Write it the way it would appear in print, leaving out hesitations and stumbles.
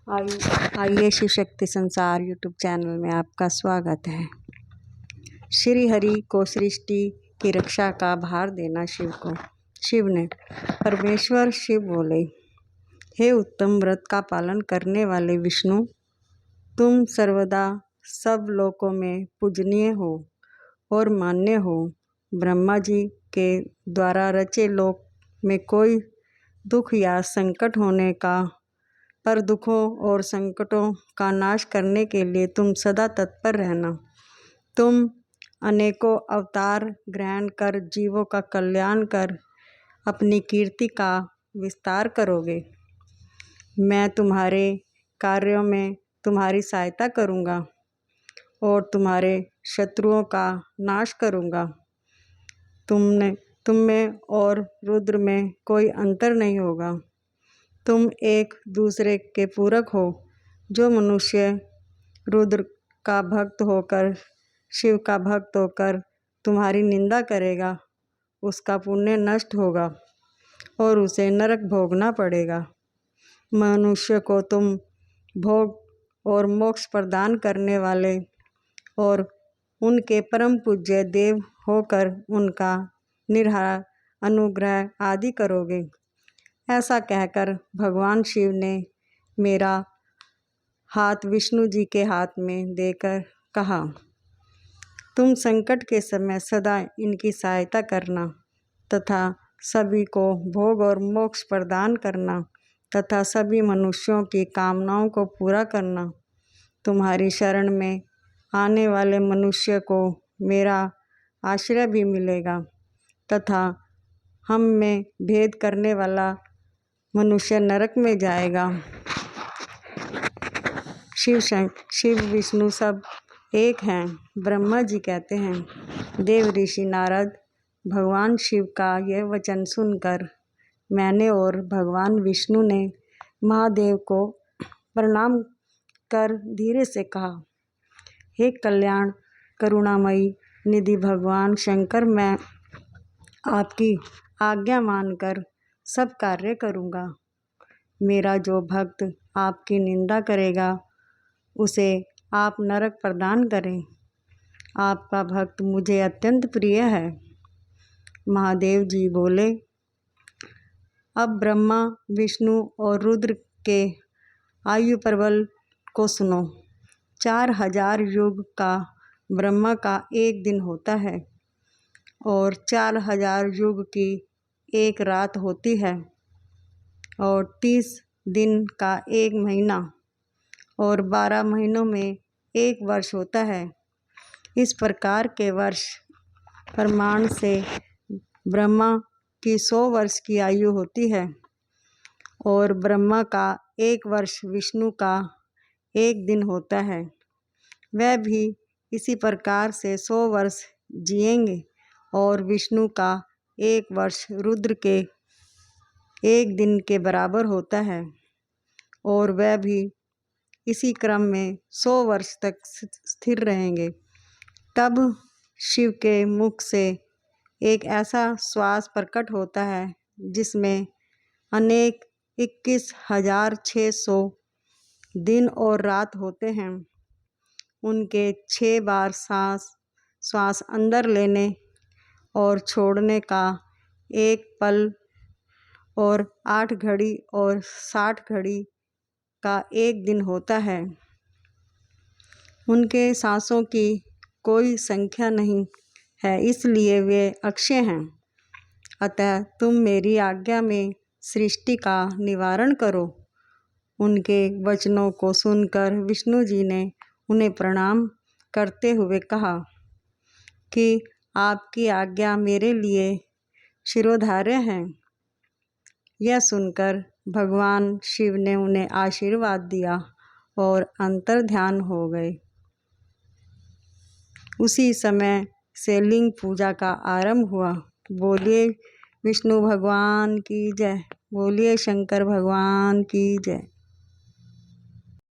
आइए शिव शक्ति संसार YouTube channel में आपका स्वागत है। श्री हरि को सृष्टि की रक्षा का भार देना शिव को। शिव ने परमेश्वर शिव बोले, हे उत्तम व्रत का पालन करने वाले विष्णु, तुम सर्वदा सब लोकों में पूजनीय हो और मान्य हो। ब्रह्मा जी के द्वारा रचे लोक में कोई दुख या संकट होने पर दुखों और संकटों का नाश करने के लिए तुम सदा तत्पर रहना। तुम अनेकों अवतार ग्रहण कर जीवों का कल्याण कर अपनी कीर्ति का विस्तार करोगे। मैं तुम्हारे कार्यों में तुम्हारी सहायता करूँगा और तुम्हारे शत्रुओं का नाश करूँगा। तुम में और रुद्र में कोई अंतर नहीं होगा। तुम एक दूसरे के पूरक हो। जो मनुष्य रुद्र का भक्त होकर शिव का भक्त होकर तुम्हारी निंदा करेगा, उसका पुण्य नष्ट होगा और उसे नरक भोगना पड़ेगा। मनुष्य को तुम भोग और मोक्ष प्रदान करने वाले और उनके परम पूज्य देव होकर उनका निराहार अनुग्रह आदि करोगे। ऐसा कहकर भगवान शिव ने मेरा हाथ विष्णु जी के हाथ में देकर कहा, तुम संकट के समय सदा इनकी सहायता करना तथा सभी को भोग और मोक्ष प्रदान करना तथा सभी मनुष्यों की कामनाओं को पूरा करना। तुम्हारी शरण में आने वाले मनुष्य को मेरा आश्रय भी मिलेगा तथा हम में भेद करने वाला मनुष्य नरक में जाएगा। शिव विष्णु सब एक हैं। ब्रह्मा जी कहते हैं, देव ऋषि नारद भगवान शिव का यह वचन सुनकर मैंने और भगवान विष्णु ने महादेव को प्रणाम कर धीरे से कहा, हे कल्याण करुणामयी निधि भगवान शंकर, मैं आपकी आज्ञा मानकर सब कार्य करूँगा। मेरा जो भक्त आपकी निंदा करेगा उसे आप नरक प्रदान करें। आपका भक्त मुझे अत्यंत प्रिय है। महादेव जी बोले, अब ब्रह्मा विष्णु और रुद्र के आयु पर्वल को सुनो। 4000 युग का ब्रह्मा का एक दिन होता है और 4000 युग की एक रात होती है और 30 दिन का एक महीना और 12 महीनों में एक वर्ष होता है। इस प्रकार के वर्ष प्रमाण से ब्रह्मा की 100 वर्ष की आयु होती है और ब्रह्मा का एक वर्ष विष्णु का एक दिन होता है। वह भी इसी प्रकार से 100 वर्ष जिएंगे और विष्णु का एक वर्ष रुद्र के एक दिन के बराबर होता है और वह भी इसी क्रम में 100 वर्ष तक स्थिर रहेंगे। तब शिव के मुख से एक ऐसा श्वास प्रकट होता है जिसमें अनेक 21,600 दिन और रात होते हैं। उनके 6 बार श्वास अंदर लेने और छोड़ने का एक पल और 8 घड़ी और 60 घड़ी का एक दिन होता है। उनके सांसों की कोई संख्या नहीं है, इसलिए वे अक्षय हैं। अतः तुम मेरी आज्ञा में सृष्टि का निवारण करो। उनके वचनों को सुनकर विष्णु जी ने उन्हें प्रणाम करते हुए कहा कि आपकी आज्ञा मेरे लिए शिरोधार्य है। यह सुनकर भगवान शिव ने उन्हें आशीर्वाद दिया और अंतर्ध्यान हो गए। उसी समय से लिंग पूजा का आरंभ हुआ। बोलिए विष्णु भगवान की जय, बोलिए शंकर भगवान की जय।